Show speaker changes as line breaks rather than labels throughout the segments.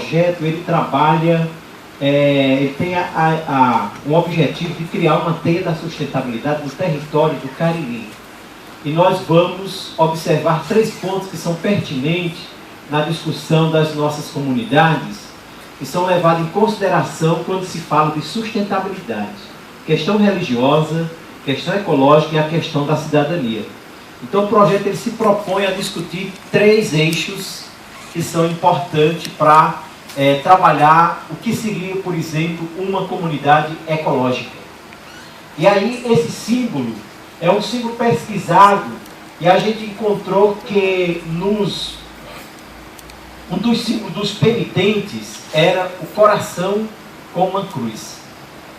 projeto, ele trabalha, ele tem um objetivo de criar uma teia da sustentabilidade no território do Cariri. E nós vamos observar 3 pontos que são pertinentes na discussão das nossas comunidades, que são levados em consideração quando se fala de sustentabilidade. Questão religiosa, questão ecológica e a questão da cidadania. Então o projeto ele se propõe a discutir 3 eixos que são importantes para trabalhar o que seria, por exemplo, uma comunidade ecológica. E aí esse símbolo é um símbolo pesquisado e a gente encontrou que um dos símbolos dos penitentes era o coração com uma cruz.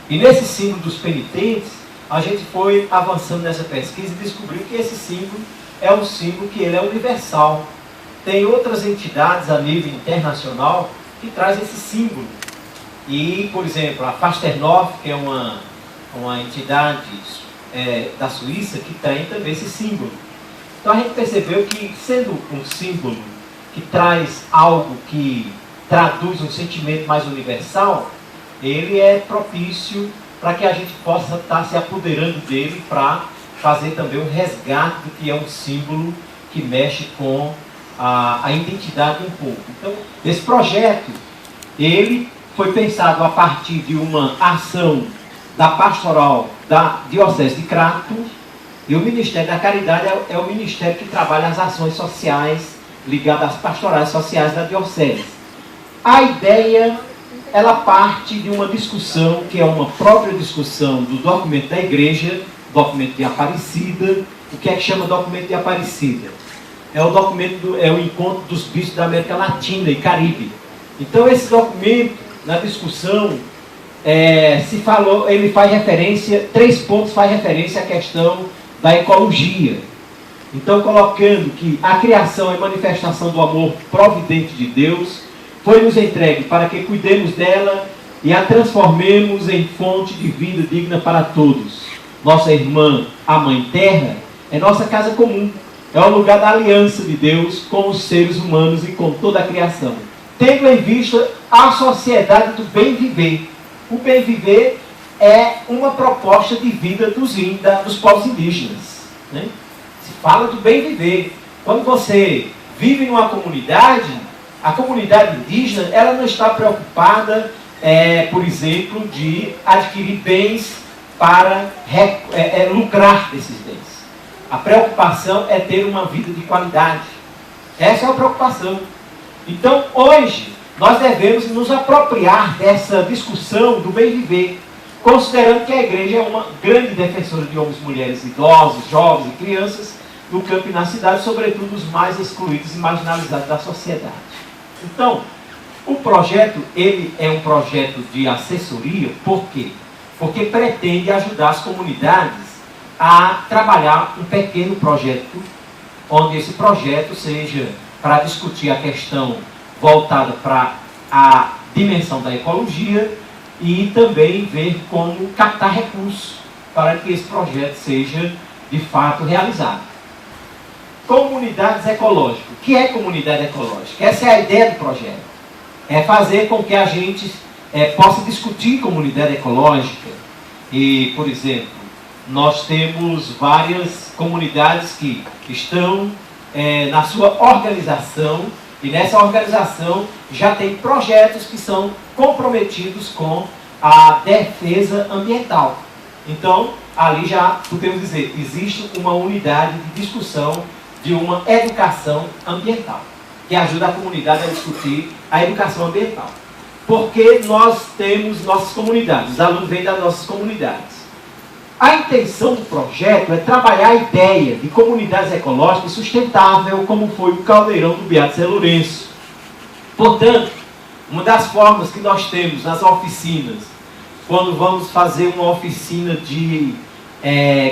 E nesse símbolo dos penitentes, a gente foi avançando nessa pesquisa e descobriu que esse símbolo é um símbolo que ele é universal. Tem outras entidades a nível internacional que trazem esse símbolo. E, por exemplo, a Fasternoff, que é uma entidade da Suíça, que tem também esse símbolo. Então a gente percebeu que, sendo um símbolo que traz algo que traduz um sentimento mais universal, ele é propício para que a gente possa estar se apoderando dele para fazer também um resgate do que é um símbolo que mexe com a identidade de um povo. Então, esse projeto, ele foi pensado a partir de uma ação da pastoral da Diocese de Crato, e o Ministério da Caridade é o ministério que trabalha as ações sociais ligadas às pastorais sociais da Diocese. A ideia, ela parte de uma discussão, que é uma própria discussão do documento da igreja, documento de Aparecida. O que é que chama documento de Aparecida? É o documento, é o encontro dos bispos da América Latina e Caribe. Então esse documento, na discussão, ele faz referência, 3 pontos faz referência à questão da ecologia. Então, colocando que a criação é manifestação do amor providente de Deus, foi nos entregue para que cuidemos dela e a transformemos em fonte de vida digna para todos. Nossa irmã, a Mãe Terra, é nossa casa comum. É o lugar da aliança de Deus com os seres humanos e com toda a criação. Tendo em vista a sociedade do bem viver. O bem viver é uma proposta de vida dos povos indígenas, né? Se fala do bem viver. Quando você vive numa comunidade, a comunidade indígena, ela não está preocupada, por exemplo, de adquirir bens para lucrar desses bens. A preocupação é ter uma vida de qualidade. Essa é a preocupação. Então, hoje, nós devemos nos apropriar dessa discussão do bem viver, considerando que a igreja é uma grande defensora de homens, mulheres, idosos, jovens e crianças, no campo e na cidade, sobretudo os mais excluídos e marginalizados da sociedade. Então, o projeto, ele é um projeto de assessoria, por quê? Porque pretende ajudar as comunidades a trabalhar um pequeno projeto, onde esse projeto seja para discutir a questão voltada para a dimensão da ecologia e também ver como captar recursos para que esse projeto seja de fato realizado. Comunidades ecológicas. O que é comunidade ecológica? Essa é a ideia do projeto. É fazer com que a gente possa discutir comunidade ecológica. E, por exemplo, nós temos várias comunidades que estão na sua organização, e nessa organização já tem projetos que são comprometidos com a defesa ambiental. Então, ali já podemos dizer, existe uma unidade de discussão de uma educação ambiental, que ajuda a comunidade a discutir a educação ambiental. Porque nós temos nossas comunidades, os alunos vêm das nossas comunidades. A intenção do projeto é trabalhar a ideia de comunidades ecológicas sustentável, como foi o Caldeirão do Beato Zé Lourenço. Portanto, uma das formas que nós temos nas oficinas, quando vamos fazer uma oficina de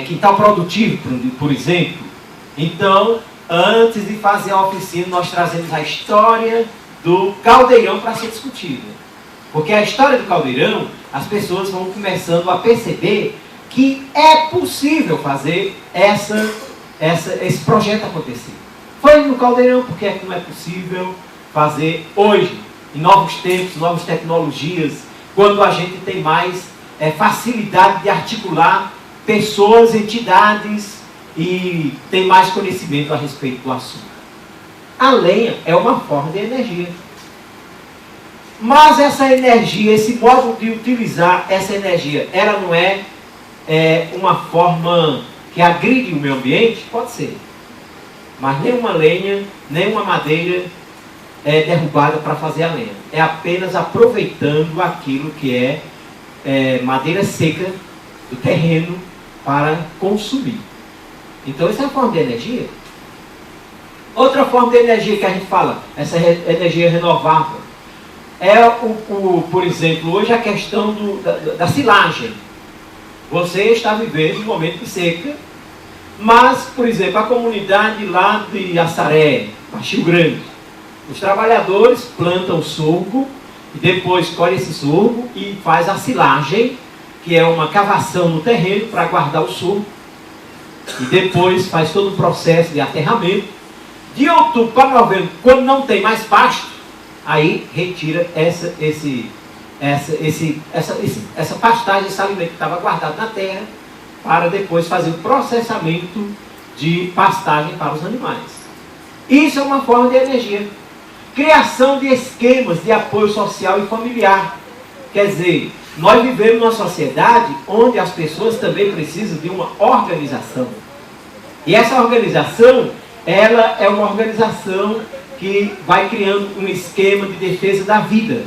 quintal produtivo, por exemplo, então, antes de fazer a oficina, nós trazemos a história do caldeirão para ser discutida. Porque a história do caldeirão, as pessoas vão começando a perceber que é possível fazer esse projeto acontecer. Foi no caldeirão, porque é que não é possível fazer hoje? em novos tempos, novas tecnologias, quando a gente tem mais facilidade de articular pessoas, entidades e tem mais conhecimento a respeito do assunto. A lenha é uma forma de energia. Mas essa energia, esse modo de utilizar essa energia, ela não é uma forma que agride o meio ambiente? Pode ser. Mas nenhuma lenha, nenhuma madeira é derrubada para fazer a lenha. É apenas aproveitando aquilo que é madeira seca do terreno para consumir. Então, essa é uma forma de energia. Outra forma de energia que a gente fala, essa energia renovável, por exemplo, hoje a questão da silagem. Você está vivendo um momento de seca, mas, por exemplo, a comunidade lá de Assaré, Baixio Grande, os trabalhadores plantam sorgo e depois colhe esse sorgo e faz a silagem, que é uma cavação no terreno para guardar o sorgo, e depois faz todo o processo de aterramento. De outubro para novembro, quando não tem mais pasto, aí retira essa pastagem, esse alimento que estava guardado na terra, para depois fazer o processamento de pastagem para os animais. Isso é uma forma de energia. Criação de esquemas de apoio social e familiar. Quer dizer, nós vivemos numa sociedade onde as pessoas também precisam de uma organização. E essa organização, ela é uma organização que vai criando um esquema de defesa da vida.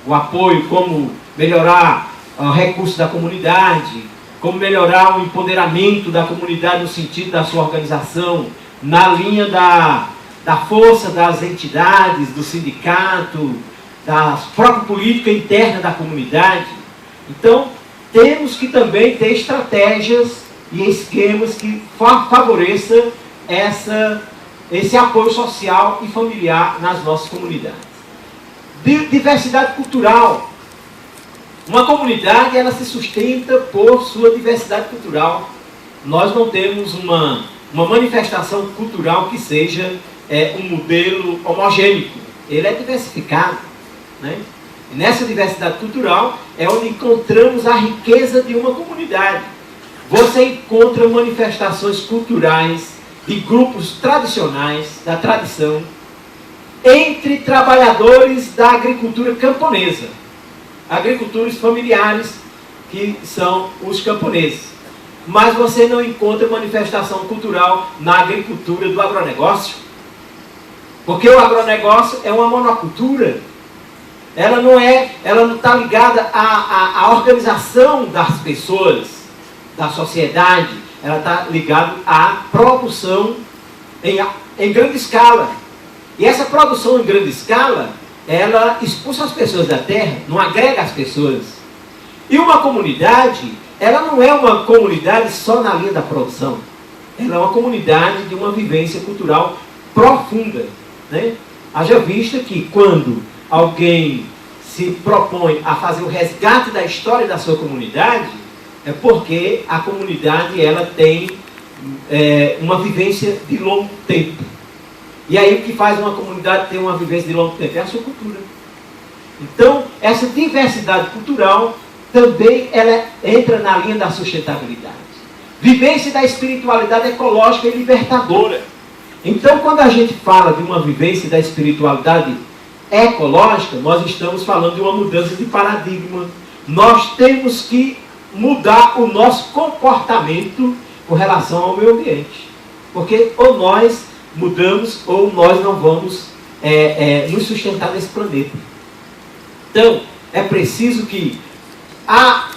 O apoio, como melhorar o recurso da comunidade, como melhorar o empoderamento da comunidade no sentido da sua organização, na linha da força das entidades, do sindicato, da própria política interna da comunidade. Então, temos que também ter estratégias e esquemas que favoreçam esse apoio social e familiar nas nossas comunidades. Diversidade cultural. Uma comunidade, ela se sustenta por sua diversidade cultural. Nós não temos uma manifestação cultural que seja um modelo homogêneo. Ele é diversificado, né? E nessa diversidade cultural é onde encontramos a riqueza de uma comunidade. Você encontra manifestações culturais de grupos tradicionais, da tradição, entre trabalhadores da agricultura camponesa, agricultores familiares, que são os camponeses. Mas você não encontra manifestação cultural na agricultura do agronegócio, porque o agronegócio é uma monocultura. Ela não está ligada à organização das pessoas, da sociedade. Ela está ligada à produção em grande escala. E essa produção em grande escala, ela expulsa as pessoas da terra, não agrega as pessoas. E uma comunidade, ela não é uma comunidade só na linha da produção. Ela é uma comunidade de uma vivência cultural profunda, né? Haja vista que quando alguém se propõe a fazer o resgate da história da sua comunidade, é porque a comunidade, ela tem uma vivência de longo tempo. E aí o que faz uma comunidade ter uma vivência de longo tempo? É a sua cultura. Então, essa diversidade cultural também ela entra na linha da sustentabilidade. Vivência da espiritualidade ecológica e libertadora. Então, quando a gente fala de uma vivência da espiritualidade ecológica, nós estamos falando de uma mudança de paradigma. Nós temos que mudar o nosso comportamento com relação ao meio ambiente. Porque ou nós mudamos ou nós não vamos nos sustentar nesse planeta. Então, é preciso que a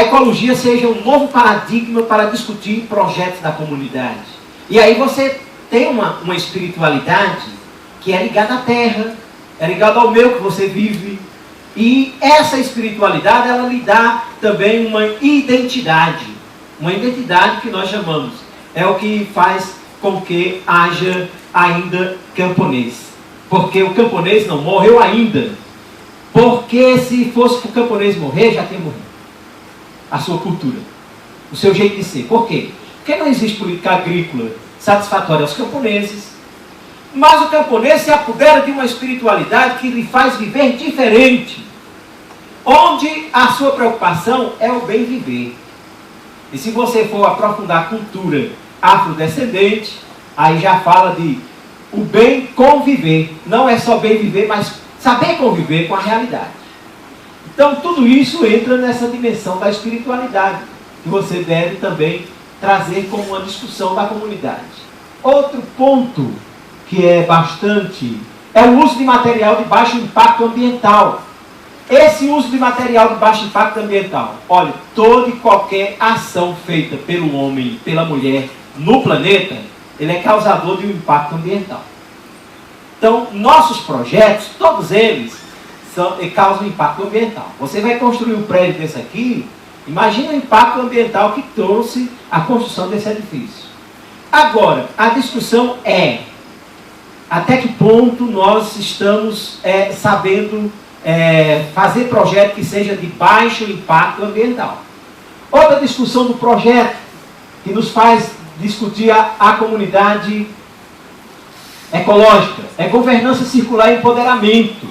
ecologia seja um novo paradigma para discutir projetos da comunidade. E aí você tem uma espiritualidade que é ligada à terra, é ligada ao meio que você vive. E essa espiritualidade, ela lhe dá também uma identidade que nós chamamos. É o que faz com que haja ainda camponês. Porque o camponês não morreu ainda. Porque se fosse para o camponês morrer, já tinha morrido. A sua cultura, o seu jeito de ser. Por quê? Porque não existe política agrícola satisfatória aos camponeses. Mas o camponês se apodera de uma espiritualidade que lhe faz viver diferente, onde a sua preocupação é o bem viver. E se você for aprofundar a cultura afrodescendente, aí já fala de o bem conviver. Não é só bem viver, mas saber conviver com a realidade. Então tudo isso entra nessa dimensão da espiritualidade, que você deve também trazer como uma discussão da comunidade. Outro ponto que é bastante, é o uso de material de baixo impacto ambiental. Esse uso de material de baixo impacto ambiental, olha, toda e qualquer ação feita pelo homem e pela mulher no planeta, ele é causador de um impacto ambiental. Então, nossos projetos, todos eles, causam impacto ambiental. Você vai construir um prédio desse aqui, imagina o impacto ambiental que trouxe a construção desse edifício. Agora, a discussão é, até que ponto nós estamos sabendo fazer projeto que seja de baixo impacto ambiental. Outra discussão do projeto que nos faz discutir a comunidade ecológica é governança circular e empoderamento.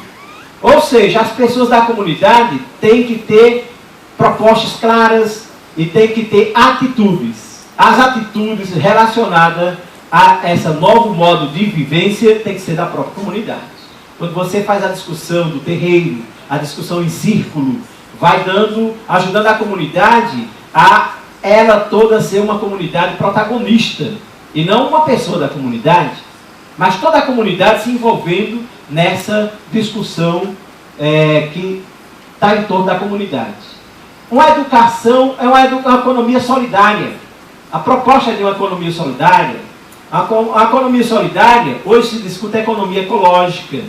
Ou seja, as pessoas da comunidade têm que ter propostas claras e têm que ter atitudes. As atitudes relacionadas a esse novo modo de vivência tem que ser da própria comunidade. Quando você faz a discussão do terreiro, a discussão em círculo, vai ajudando a comunidade a ela toda ser uma comunidade protagonista, e não uma pessoa da comunidade, mas toda a comunidade se envolvendo nessa discussão que está em torno da comunidade. Uma educação é uma economia solidária. A proposta de uma economia solidária, a economia solidária, hoje se discute a economia ecológica,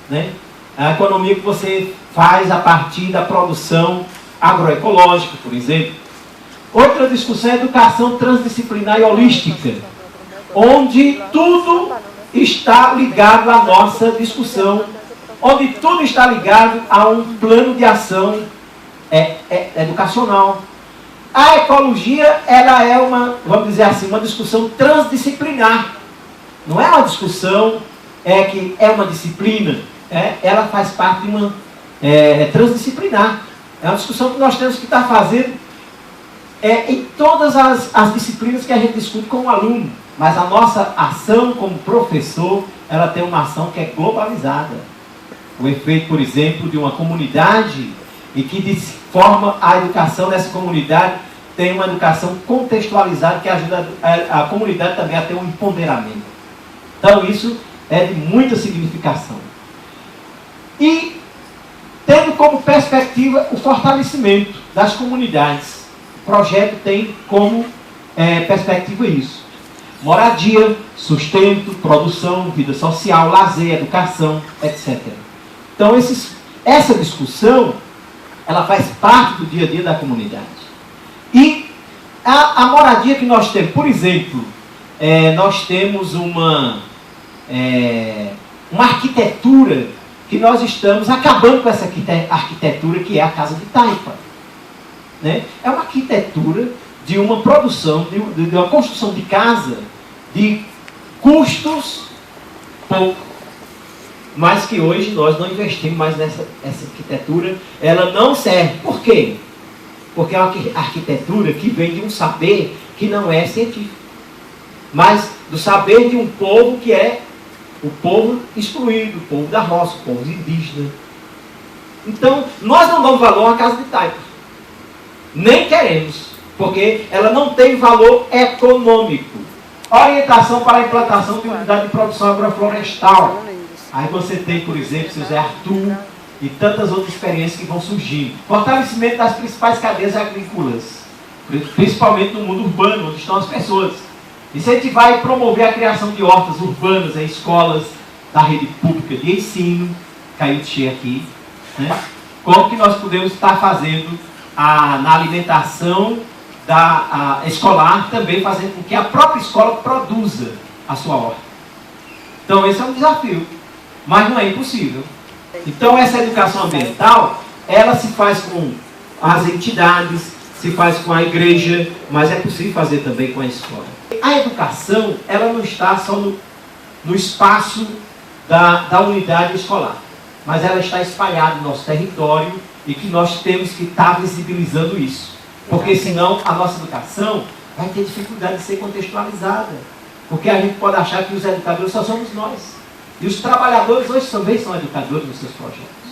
né? A economia que você faz a partir da produção agroecológica, por exemplo. Outra discussão é a educação transdisciplinar e holística, onde tudo está ligado à nossa discussão, onde tudo está ligado a um plano de ação educacional. A ecologia, ela é vamos dizer assim, uma discussão transdisciplinar. Não é uma discussão que é uma disciplina, ela faz parte de uma transdisciplinar. É uma discussão que nós temos que estar fazendo em todas as disciplinas que a gente discute com o aluno. Mas a nossa ação como professor, ela tem uma ação que é globalizada. O efeito, por exemplo, de uma comunidade e que forma a educação dessa comunidade, tem uma educação contextualizada que ajuda a comunidade também a ter um empoderamento. Então isso é de muita significação. E tendo como perspectiva o fortalecimento das comunidades. O projeto tem como perspectiva isso. Moradia, sustento, produção, vida social, lazer, educação, etc. Então essa discussão, ela faz parte do dia a dia da comunidade. E a moradia que nós temos, por exemplo, nós temos uma arquitetura que nós estamos acabando com essa arquitetura que é a Casa de Taipa. Né? É uma arquitetura de uma produção, de uma construção de casa de custos pouco, mas que hoje nós não investimos mais essa arquitetura, ela não serve. Por quê? Porque é uma arquitetura que vem de um saber que não é científico, mas do saber de um povo que é o povo excluído, o povo da roça, o povo indígena. Então, nós não damos valor à Casa de Taipa. Nem queremos, porque ela não tem valor econômico. Orientação para a implantação de unidade de produção agroflorestal. Aí você tem, por exemplo, seu Zé Arthur e tantas outras experiências que vão surgindo. Fortalecimento das principais cadeias agrícolas, principalmente no mundo urbano, onde estão as pessoas. Incentivar e promover a criação de hortas urbanas em escolas da rede pública de ensino, caiu de cheio aqui, né? Como que nós podemos estar fazendo na alimentação escolar, também fazendo com que a própria escola produza a sua horta. Então esse é um desafio, mas não é impossível. Então essa educação ambiental, ela se faz com as entidades, se faz com a igreja, mas é possível fazer também com a escola. A educação, ela não está só no espaço da unidade escolar. Mas ela está espalhada no nosso território e que nós temos que estar visibilizando isso. Porque senão a nossa educação vai ter dificuldade de ser contextualizada. Porque a gente pode achar que os educadores só somos nós. E os trabalhadores hoje também são educadores nos seus projetos.